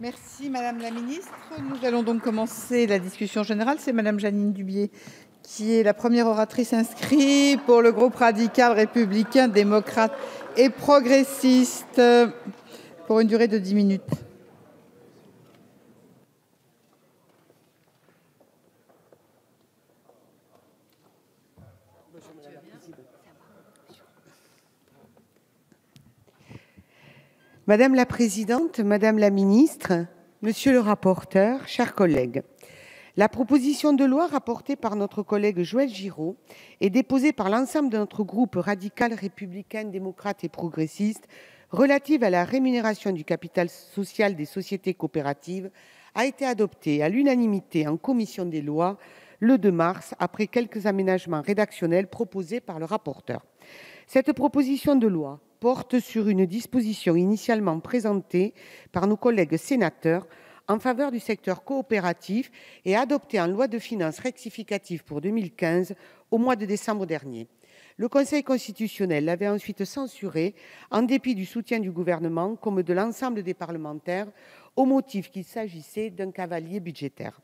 Merci Madame la Ministre. Nous allons donc commencer la discussion générale. C'est Madame Jeanine Dubié qui est la première oratrice inscrite pour le groupe radical républicain, démocrate et progressiste pour une durée de 10 minutes. Madame la Présidente, Madame la Ministre, Monsieur le rapporteur, chers collègues, la proposition de loi rapportée par notre collègue Joël Giraud et déposée par l'ensemble de notre groupe radical républicain, démocrate et progressiste relative à la rémunération du capital social des sociétés coopératives a été adoptée à l'unanimité en commission des lois le 2 mars après quelques aménagements rédactionnels proposés par le rapporteur. Cette proposition de loi porte sur une disposition initialement présentée par nos collègues sénateurs en faveur du secteur coopératif et adoptée en loi de finances rectificative pour 2015 au mois de décembre dernier. Le Conseil constitutionnel l'avait ensuite censurée en dépit du soutien du gouvernement comme de l'ensemble des parlementaires au motif qu'il s'agissait d'un cavalier budgétaire.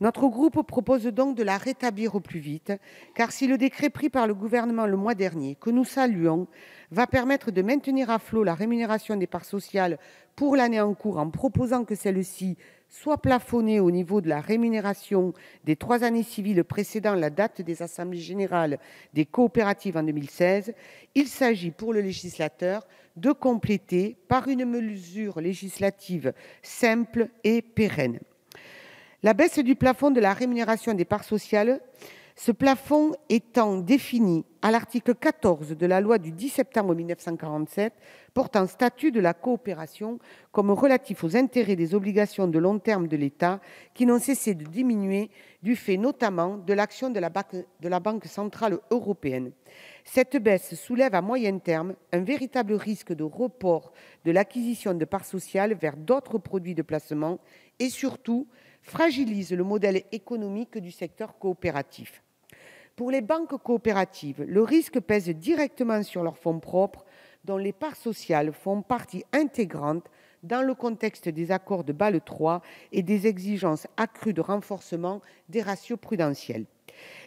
Notre groupe propose donc de la rétablir au plus vite, car si le décret pris par le gouvernement le mois dernier, que nous saluons, va permettre de maintenir à flot la rémunération des parts sociales pour l'année en cours en proposant que celle-ci soit plafonnée au niveau de la rémunération des 3 années civiles précédant la date des assemblées générales des coopératives en 2016, il s'agit pour le législateur de compléter par une mesure législative simple et pérenne. La baisse du plafond de la rémunération des parts sociales, ce plafond étant défini à l'article 14 de la loi du 10 septembre 1947 portant statut de la coopération comme relatif aux intérêts des obligations de long terme de l'État qui n'ont cessé de diminuer du fait notamment de l'action de la Banque centrale européenne. Cette baisse soulève à moyen terme un véritable risque de report de l'acquisition de parts sociales vers d'autres produits de placement et surtout fragilise le modèle économique du secteur coopératif. Pour les banques coopératives, le risque pèse directement sur leurs fonds propres, dont les parts sociales font partie intégrante dans le contexte des accords de Bâle III et des exigences accrues de renforcement des ratios prudentiels.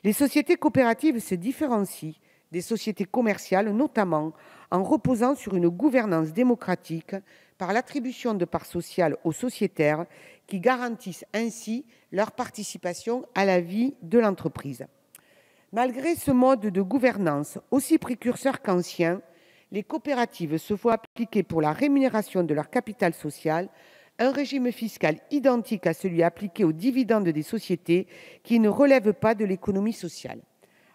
Les sociétés coopératives se différencient des sociétés commerciales, notamment en reposant sur une gouvernance démocratique par l'attribution de parts sociales aux sociétaires qui garantissent ainsi leur participation à la vie de l'entreprise. Malgré ce mode de gouvernance aussi précurseur qu'ancien, les coopératives se voient appliquer pour la rémunération de leur capital social un régime fiscal identique à celui appliqué aux dividendes des sociétés qui ne relèvent pas de l'économie sociale.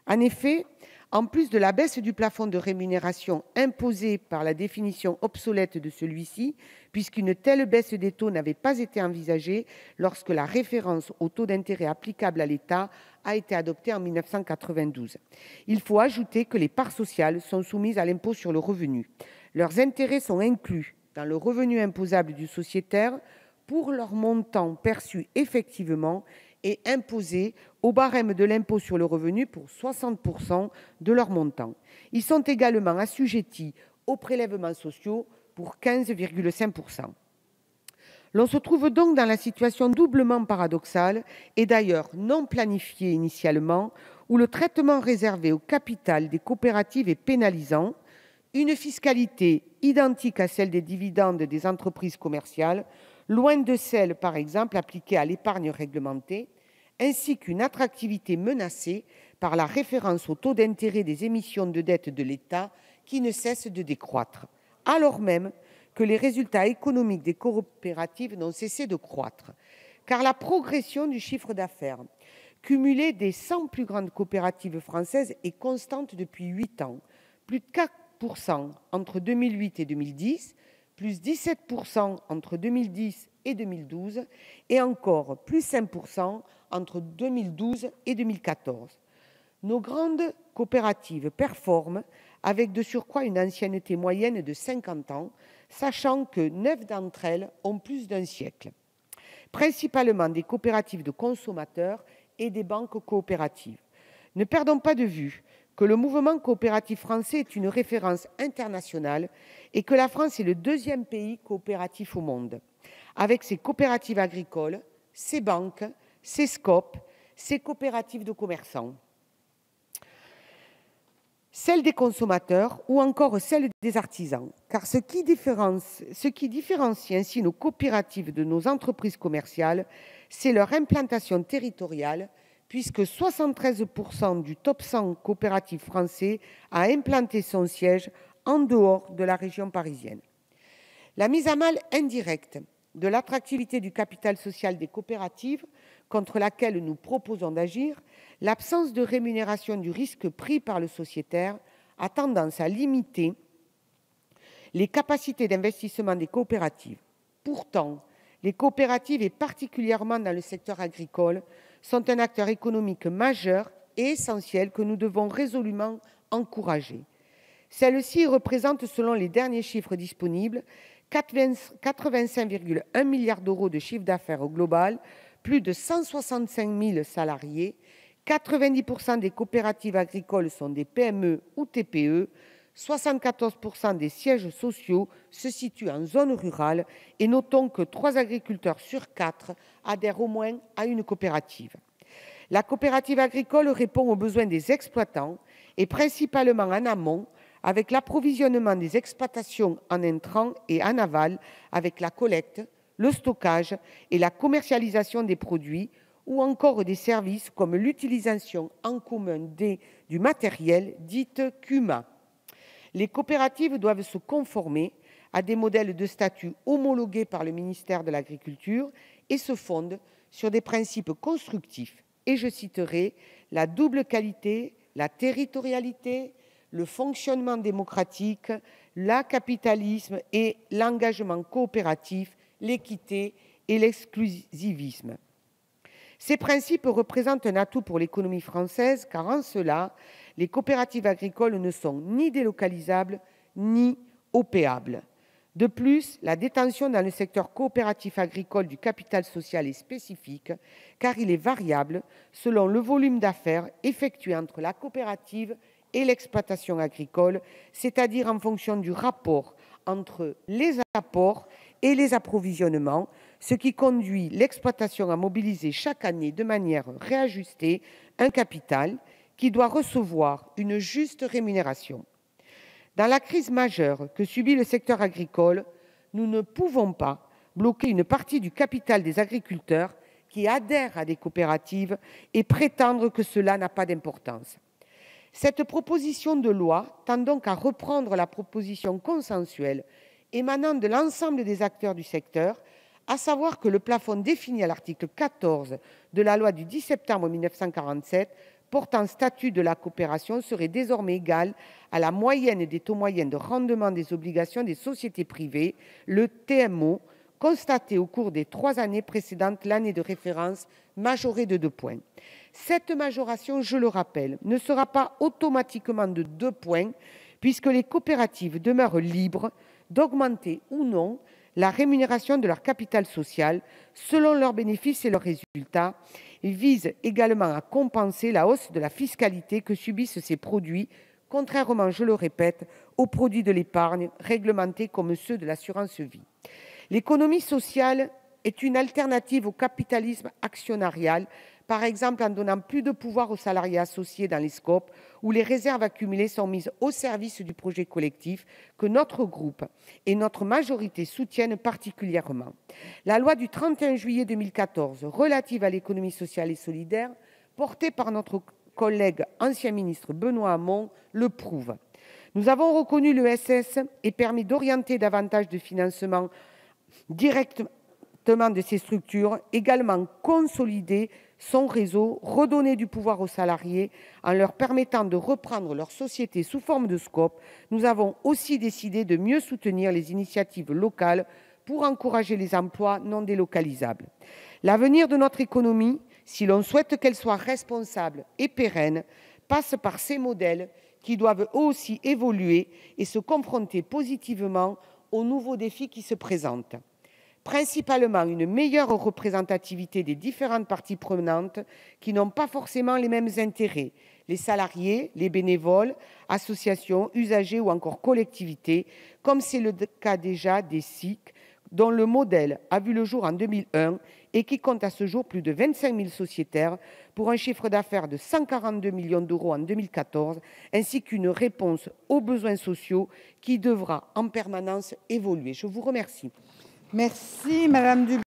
En effet, en plus de la baisse du plafond de rémunération imposée par la définition obsolète de celui-ci, puisqu'une telle baisse des taux n'avait pas été envisagée lorsque la référence au taux d'intérêt applicable à l'État a été adoptée en 1992. Il faut ajouter que les parts sociales sont soumises à l'impôt sur le revenu. Leurs intérêts sont inclus dans le revenu imposable du sociétaire pour leur montant perçu effectivement et imposés au barème de l'impôt sur le revenu pour 60% de leur montant. Ils sont également assujettis aux prélèvements sociaux pour 15,5%. L'on se trouve donc dans la situation doublement paradoxale et d'ailleurs non planifiée initialement, où le traitement réservé au capital des coopératives est pénalisant, une fiscalité identique à celle des dividendes des entreprises commerciales, loin de celle, par exemple, appliquée à l'épargne réglementée, ainsi qu'une attractivité menacée par la référence au taux d'intérêt des émissions de dette de l'État qui ne cesse de décroître, alors même que les résultats économiques des coopératives n'ont cessé de croître. Car la progression du chiffre d'affaires cumulé des 100 plus grandes coopératives françaises est constante depuis 8 ans, plus de 4% entre 2008 et 2010, plus 17% entre 2010 et 2012 et encore plus 5% entre 2012 et 2014. Nos grandes coopératives performent avec de surcroît une ancienneté moyenne de 50 ans, sachant que 9 d'entre elles ont plus d'1 siècle, principalement des coopératives de consommateurs et des banques coopératives. Ne perdons pas de vue que le mouvement coopératif français est une référence internationale et que la France est le 2e pays coopératif au monde. avec ses coopératives agricoles, ses banques, ses SCOP, ses coopératives de commerçants, celles des consommateurs ou encore celles des artisans. Car ce qui différencie ainsi nos coopératives de nos entreprises commerciales, c'est leur implantation territoriale, puisque 73% du top 100 coopératives français a implanté son siège en dehors de la région parisienne. La mise à mal indirecte de l'attractivité du capital social des coopératives, contre laquelle nous proposons d'agir, l'absence de rémunération du risque pris par le sociétaire a tendance à limiter les capacités d'investissement des coopératives. Pourtant, les coopératives, et particulièrement dans le secteur agricole, sont un acteur économique majeur et essentiel que nous devons résolument encourager. Celles-ci représentent, selon les derniers chiffres disponibles, 85,1 milliards d'euros de chiffre d'affaires au global, plus de 165 000 salariés, 90% des coopératives agricoles sont des PME ou TPE, 74% des sièges sociaux se situent en zone rurale et notons que 3 agriculteurs sur 4 adhèrent au moins à une coopérative. La coopérative agricole répond aux besoins des exploitants et principalement en amont, avec l'approvisionnement des exploitations en intrants et en aval, avec la collecte, le stockage et la commercialisation des produits, ou encore des services comme l'utilisation en commun du matériel, dite CUMA. Les coopératives doivent se conformer à des modèles de statut homologués par le ministère de l'Agriculture et se fondent sur des principes constructifs. Et je citerai la double qualité, la territorialité, le fonctionnement démocratique, le capitalisme et l'engagement coopératif, l'équité et l'exclusivisme. Ces principes représentent un atout pour l'économie française car en cela, les coopératives agricoles ne sont ni délocalisables ni opéables. De plus, la détention dans le secteur coopératif agricole du capital social est spécifique car il est variable selon le volume d'affaires effectué entre la coopérative et l'exploitation agricole, c'est-à-dire en fonction du rapport entre les apports et les approvisionnements, ce qui conduit l'exploitation à mobiliser chaque année de manière réajustée un capital qui doit recevoir une juste rémunération. Dans la crise majeure que subit le secteur agricole, nous ne pouvons pas bloquer une partie du capital des agriculteurs qui adhèrent à des coopératives et prétendre que cela n'a pas d'importance. Cette proposition de loi tend donc à reprendre la proposition consensuelle émanant de l'ensemble des acteurs du secteur, à savoir que le plafond défini à l'article 14 de la loi du 10 septembre 1947 portant statut de la coopération serait désormais égal à la moyenne des taux moyens de rendement des obligations des sociétés privées, le TMO, constaté au cours des 3 années précédentes l'année de référence majorée de 2 points. Cette majoration, je le rappelle, ne sera pas automatiquement de 2 points puisque les coopératives demeurent libres d'augmenter ou non la rémunération de leur capital social selon leurs bénéfices et leurs résultats. Il vise également à compenser la hausse de la fiscalité que subissent ces produits, contrairement, je le répète, aux produits de l'épargne réglementés comme ceux de l'assurance vie. L'économie sociale est une alternative au capitalisme actionnarial, par exemple en donnant plus de pouvoir aux salariés associés dans les SCOP, où les réserves accumulées sont mises au service du projet collectif que notre groupe et notre majorité soutiennent particulièrement. La loi du 31 juillet 2014 relative à l'économie sociale et solidaire, portée par notre collègue ancien ministre Benoît Hamon, le prouve. Nous avons reconnu l'ESS et permis d'orienter davantage de financement directement de ces structures, également consolider son réseau, redonner du pouvoir aux salariés en leur permettant de reprendre leur société sous forme de SCOP. Nous avons aussi décidé de mieux soutenir les initiatives locales pour encourager les emplois non délocalisables. L'avenir de notre économie, si l'on souhaite qu'elle soit responsable et pérenne, passe par ces modèles qui doivent eux aussi évoluer et se confronter positivement aux nouveaux défis qui se présentent. Principalement une meilleure représentativité des différentes parties prenantes qui n'ont pas forcément les mêmes intérêts, les salariés, les bénévoles, associations, usagers ou encore collectivités, comme c'est le cas déjà des SIC, dont le modèle a vu le jour en 2001 et qui compte à ce jour plus de 25 000 sociétaires pour un chiffre d'affaires de 142 millions d'euros en 2014, ainsi qu'une réponse aux besoins sociaux qui devra en permanence évoluer. Je vous remercie. Merci, Madame Dubié.